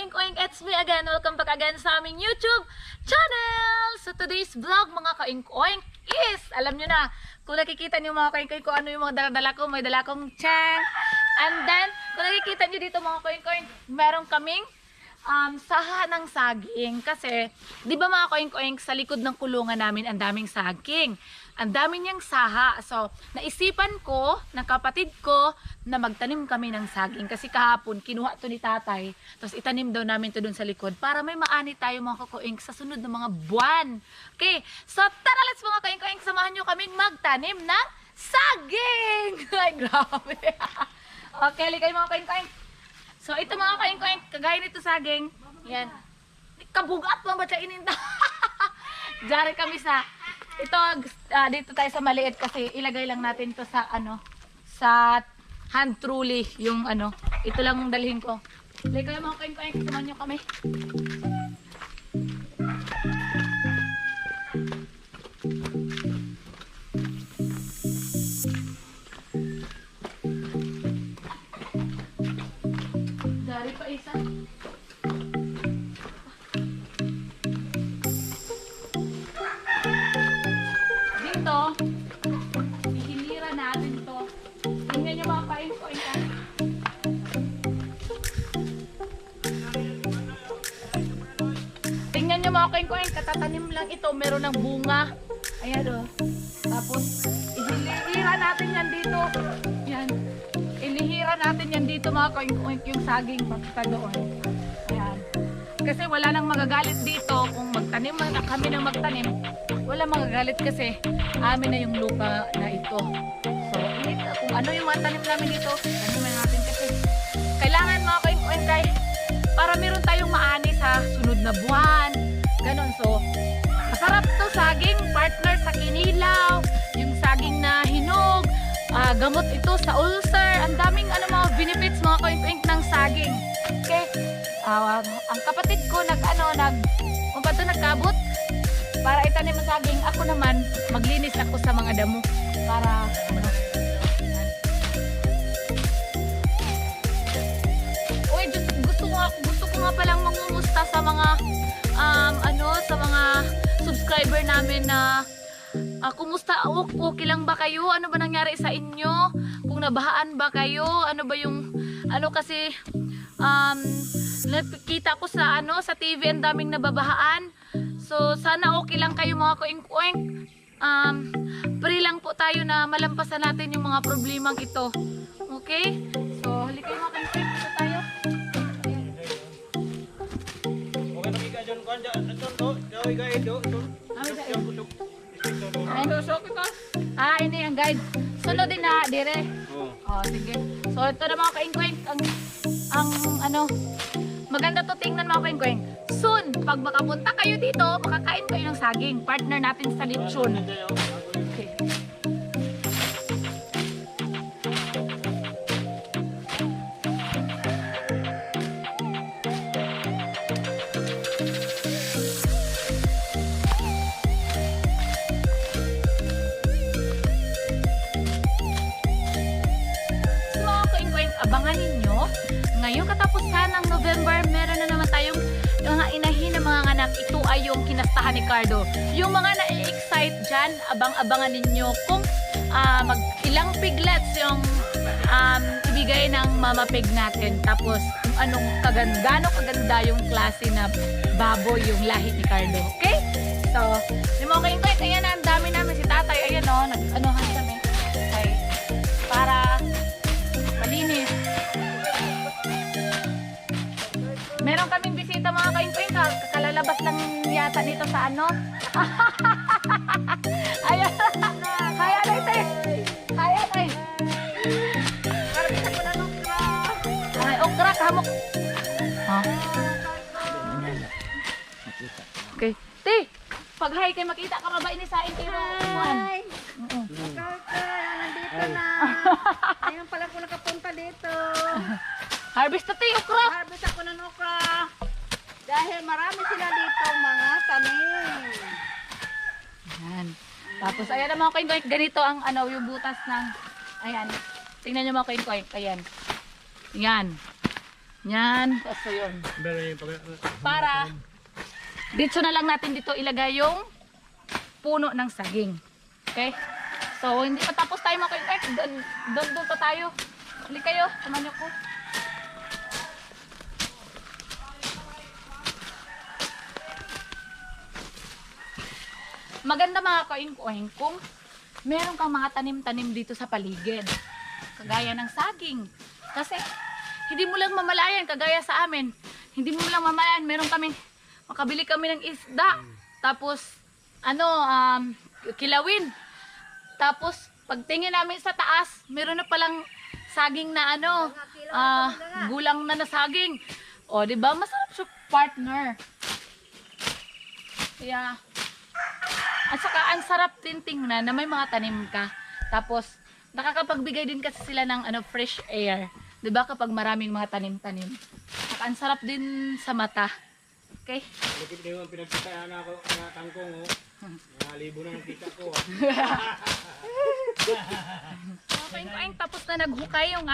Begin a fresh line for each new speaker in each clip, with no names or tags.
kaoink-oink, it's me again. Welcome back again sa aming YouTube channel. So today's vlog mga kaoink-oink is, alam nyo na, kung nakikita nyo mga kaoink-oink kung ano yung mga dala ko, may dala kong chang. And then, kung nakikita nyo dito mga kaoink-oink, meron kaming saha ng saging. Kasi, di ba mga kaoink-oink, sa likod ng kulungan namin ang daming saging. Ang dami niyang saha. So, naisipan ko, ng kapatid ko, na magtanim kami ng saging. Kasi kahapon, kinuha to ni tatay. Tapos itanim daw namin to dun sa likod para may maani tayo mga kakoink sa sunod na mga buwan. Okay, so tara let's mga kakoink, samahan nyo kaming magtanim ng saging! Ay, grabe! Okay, kayo mga kakoink. So, ito mga kakoink, kagaya nito saging. Yan. Kabugat mo ba siya ininda? Diyan kami sa... Ito, dito tayo sa maliit kasi ilagay lang natin to sa sa hand trolley yung ito lang ang dalhin ko. Lagay kayo mga kain-kain, kumain nyo kami. Dari pa isa. Ihilira natin to. Tingnan nyo mga kain-kain ka. Tingnan nyo mga kain-kain, katatanim lang ito, meron ng bunga. Ayan o. Tapos, ihilira natin yan dito. Yan. Ilihira natin yan dito mga kain-kain, yung saging magta doon. Ayan. Kasi wala nang magagalit dito kung magtanim na kami ng magtanim. Wala magagalit kasi amin na yung lupa na ito. So, kung ano yung mga tanim namin dito, tanimin natin kasi kailangan mga kain-kain para meron tayong maani sa sunod na buwan. Ganon. So, masarap to saging, partner sa kinilaw, yung saging na hinog, gamot ito sa ulcer. Ang daming mga benefits mga kain-kain ng saging. Okay? Ang kapatid ko kung paano nagkabot para itanim ang saging, ako naman maglinis ako sa mga damo para Uy, gusto ko nga palang mangumusta sa mga sa mga subscriber namin na kumusta, okay lang ba kayo? Ano ba nangyari sa inyo? Kung nabahaan ba kayo? Ano ba yung kasi nakikita ko sa sa TV ang daming nababahaan. So sana okay lang kayo mga kaoink-oink. Pray lang po tayo na malampasan natin yung mga problemang ito. Okay? So halika kayo mga kaoink-oink, dito tayo.
Okay, nakikiadyon ko anda to. Daway guide do.
Ay, ini ang guide. Sunod din na dire. Oh, sige. So ito na mga kaoink-oink, ang maganda to tingnan mga kaoink-oink. Soon, pag makapunta kayo dito, makakain kayo ng saging. Partner natin sa lechon. Okay. So mga kaoink-oink, abangan ninyo. Ngayong katapusan ng November, meron na naman tayong mga inahin ng mga anak. Ito ay yung kinastahan ni Cardo. Yung mga na-excite dyan, abang-abangan ninyo kung ilang piglets yung ibigay ng mama pig natin. Tapos kung gano'ng kaganda yung klase na baboy yung lahi ni Cardo. Okay? So, yung mga kayo, ayan na, ang dami namin si tatay. Ayan o, nag-anuhan kami. Okay. Para malinis. Meron kaming bisita mga kain-kain, kalalabas lang yata nito sa Ayan. Kaya na ito eh. Kaya na eh. Karabisa ko na okra. Ay, okra, kahamok. Okay. Te, pag hi kayo makita ka ba ini sa inyo? Hi.
Nandito na. Ayun pala ko nakapunta dito.
Harvest na tayo, okra!
Harvest ako ng okra. Dahil marami sila dito mga tanim.
Ayan. Tapos ayan na mga kain-kain, ganito ang yung butas ng, ayan. Tingnan nyo mga kain-kain, ayan. Ayan. Yan. So yun. Para dito na lang natin dito ilagay yung puno ng saging. Okay? So hindi pa tapos tayo mga ka-inquire. Doon pa tayo. Huli kayo. Samahan niyo ko. Maganda mga ka-inquire kung meron kang mga tanim-tanim dito sa paligid. Kagaya ng saging. Kasi hindi mo lang mamalayan kagaya sa amin. Hindi mo lang mamalayan, meron kami makabili kami ng isda. Tapos kilawin. Tapos pagtingin namin sa taas, meron na palang saging na gulang na saging. O, di ba? Masarap siya, partner. Kaya at saka ang sarap din tingnan na may mga tanim ka. Tapos nakakapagbigay din kasi sila ng fresh air. 'Di ba kapag maraming mga tanim-tanim. Saka ang sarap din sa mata. Okay?
Bakit di mo pinagkitaan ako na tangkong oh. Nalibo na ng kita ko.
Okay, tapos na naghukay yung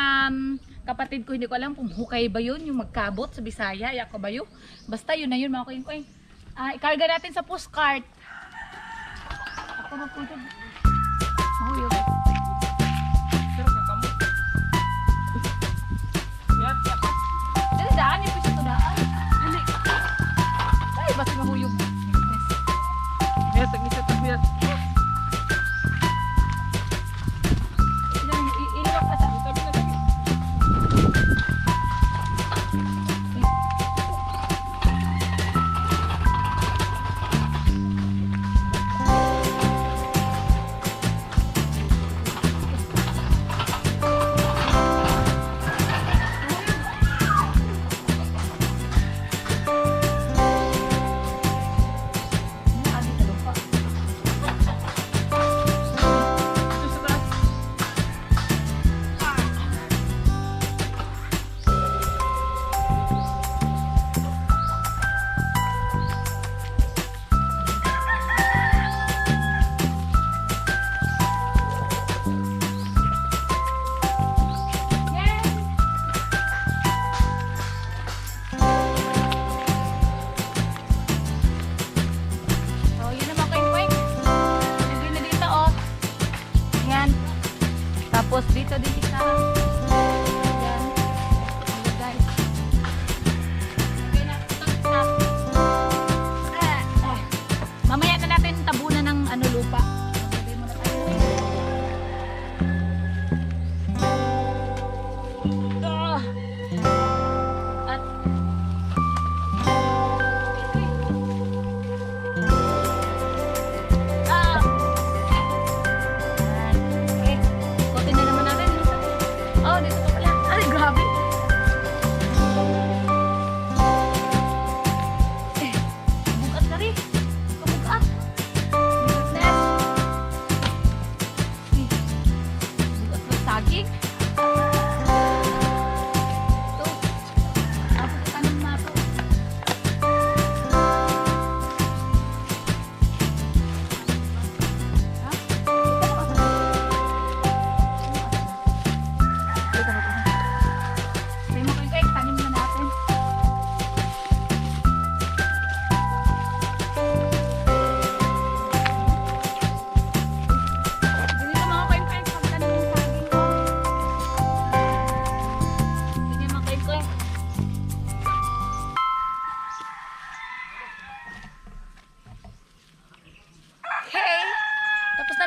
kapatid ko, hindi ko alam kung hukay ba yun, yung magkabot sa Bisaya, yako ba yun? Basta yun na yun mga kuing-kuing. Ikarga natin sa postcard. Ako magpunta. Mahuyog. Dali, daan yung piso to daan. Dali. Ay, basta mahuyog.
Yes, tagisa tabiat.
Iliwak ka sa tabi na tabi. Tapos dito din isa. Yan. Ilagay. Okay na. Stop. Mamaya na natin tabunan ng lupa. Ilagay muna tayo. At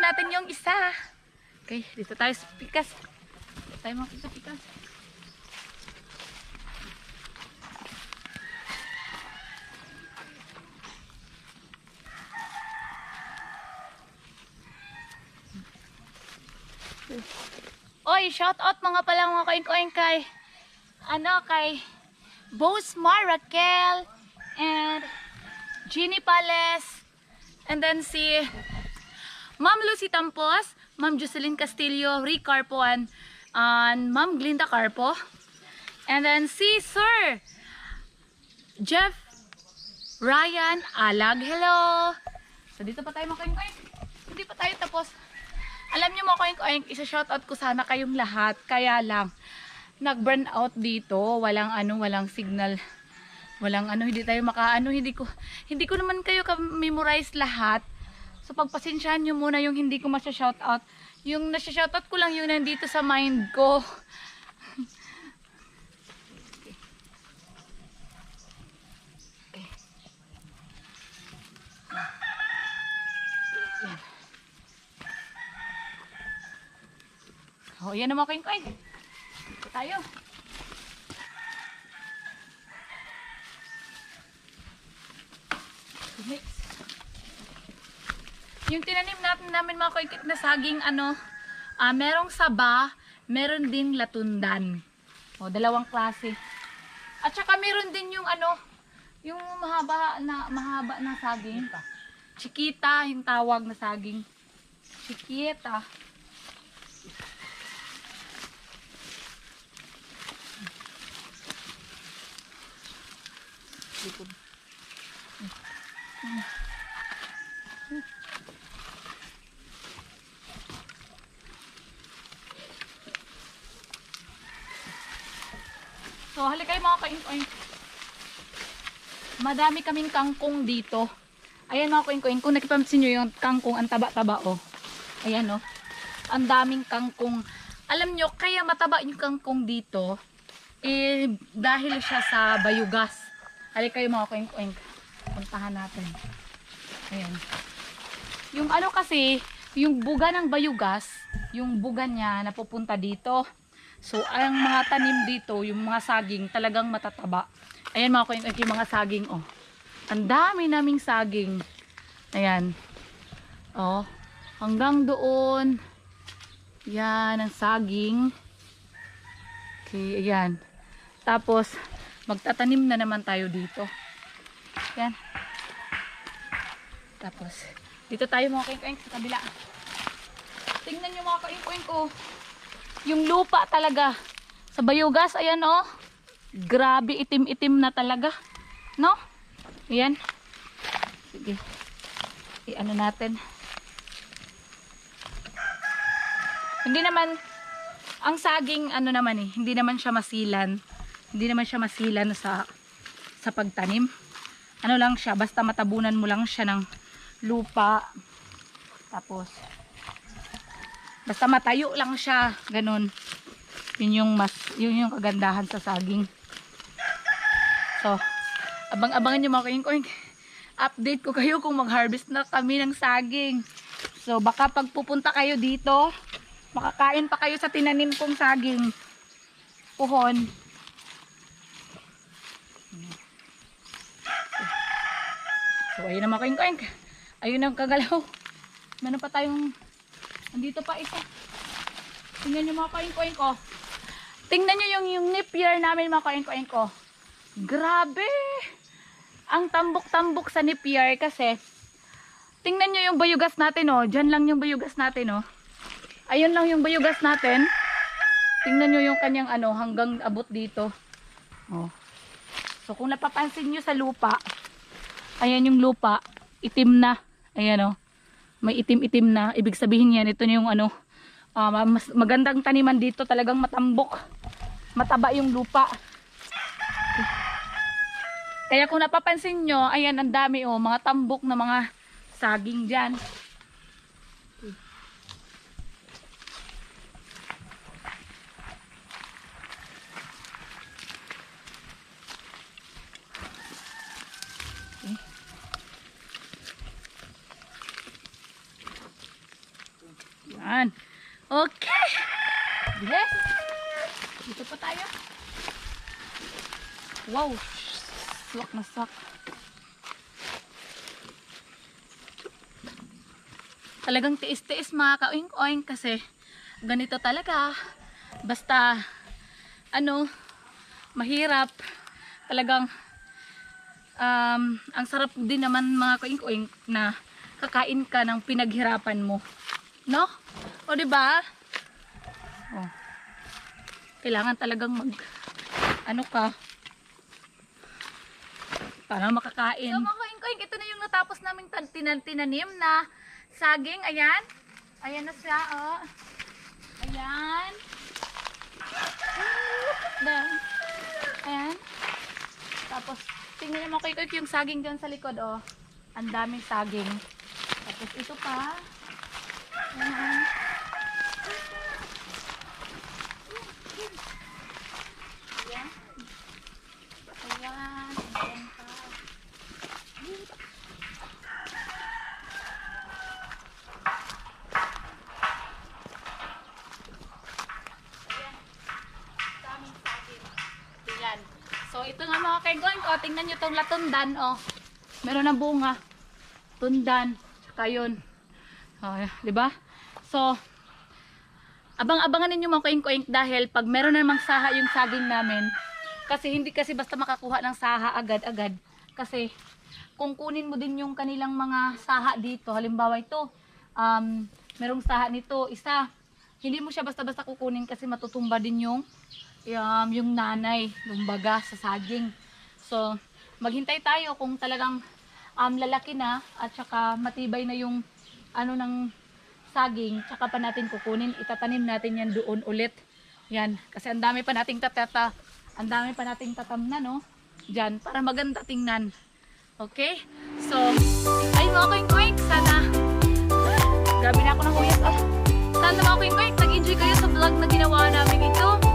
natin yung isa. Okay, dito tayo sa pikas. Dito tayo mga sa pikas. Oy, shout out mga pala mga kain-kain kay Boss Marakel and Ginny Pales, and then si Ma'am Lucy Tampos, Ma'am Jocelyn Castillo, Rick Carpo, and Ma'am Glinda Carpo, and then si Sir Jeff Ryan Alag. Hello! So dito pa tayo mga kain-kain. Hindi pa tayo tapos. Alam niyo mga kain-kain, isa-shoutout ko sana kayong lahat. Kaya lang, nag-burn out dito. Walang signal. Hindi tayo hindi ko naman kayo ka-memorize lahat. So pagpasensyahan nyo muna yung hindi ko masya-shoutout. Yung nasya-shoutout ko lang yung nandito sa mind ko. Okay. Yan. Oh, yan naman kayo. Dito tayo. Next. Yung tinanim namin mga kaikit na saging merong saba, meron din latundan. O, dalawang klase. At saka meron din yung yung mahaba na saging. Chiquita, yung tawag na saging. Chiquita. So, halika kayo mga kain-kain. Madami kaming kangkong dito. Ayan mga kain-kain. Kung nakipansin nyo yung kangkong, ang taba-taba oh. Ayan oh. Ang daming kangkong. Alam nyo, kaya mataba yung kangkong dito, dahil siya sa bayugas. Halika kayo mga kain-kain. Puntahan natin. Ayan. Yung kasi, yung buga ng bayugas, yung buga niya napupunta dito. So, ang mga tanim dito, yung mga saging, talagang matataba. Ayan mga kain-kain, yung mga saging, oh. Ang dami naming saging. Ayan. Oh, hanggang doon. Yan, ang saging. Okay, ayan. Tapos, magtatanim na naman tayo dito. Yan. Tapos, dito tayo mga kain-kain sa kabila. Tingnan nyo mga kain-kain ko. Yung lupa talaga. Sa bayugas, ayan oh. Grabe, itim-itim na talaga. No? Ayan. Sige. I-ano natin. Hindi naman, ang saging, hindi naman siya masilan. Hindi naman siya masilan sa pagtanim. Ano lang siya, basta matabunan mo lang siya ng lupa. Tapos, basta matayo lang siya, ganun. Yun yung kagandahan sa saging. So, abang-abangan nyo mga kain-kain. Update ko kayo kung mag-harvest na kami ng saging. So, baka pag pupunta kayo dito, makakain pa kayo sa tinanim kong saging. Puhon. So, ayun na mga kain-kain. Ayun ang kagalaw. Meron pa tayong, andito pa isa. Tingnan nyo mga kain-kain ko. Tingnan nyo yung napier namin mga kain-kain ko. Grabe! Ang tambok-tambok sa napier kasi tingnan nyo yung bayugas natin oh. Diyan lang yung bayugas natin oh. Ayun lang yung bayugas natin. Tingnan nyo yung kanyang hanggang abot dito. Oh. So kung napapansin nyo sa lupa, ayan yung lupa, itim na. Ayan oh. May itim-itim na. Ibig sabihin yan, ito na yung mas magandang taniman dito, talagang matambok. Mataba yung lupa. Kaya kung napapansin nyo, ayan ang dami oh, mga tambok na mga saging dyan. Yan. Okay. Yes. Dito pa tayo. Wow. Swak na swak. Talagang tiis-tiis mga ka-oink-oink kasi ganito talaga. Basta mahirap. Talagang ang sarap din naman mga ka-oink-oink na kakain ka ng pinaghirapan mo. No? O diba? Oh. Kailangan talagang para makakain. So mga kain-kain, ito na yung natapos naming tinanim na saging. Ayan. Ayan na siya, oh. Ayan. Tapos, tingnan niyo mga kaikoy yung saging dyan sa likod, oh. Ang daming saging. Tapos, ito pa. Ayan. Ayan. Ayan. Ayan pa. Daming saging. Ayan. So, ito nga mga kaigoy ko. Tingnan nyo itong latundan, oh. Meron na bunga. Tundan. Tsaka yun. Oh, di ba? So, abang-abangan ninyo mga koink-koink dahil pag meron na namang saha yung saging namin, kasi hindi kasi basta makakuha ng saha agad-agad. Kasi, kung kunin mo din yung kanilang mga saha dito, halimbawa ito, merong saha nito, isa, hindi mo siya basta-basta kukunin kasi matutumba din yung nanay, yung baga sa saging. So, maghintay tayo kung talagang lalaki na at saka matibay na yung ano ng saging, tsaka pa natin kukunin, itatanim natin yan doon ulit. Yan, kasi ang dami pa nating tatamnan, no? Diyan, para maganda tingnan. Okay? So, ay mga koink-koink, sana grabe na ako ng uyas. Sana mga koink-koink, nag-enjoy kayo sa vlog na ginawa namin ito.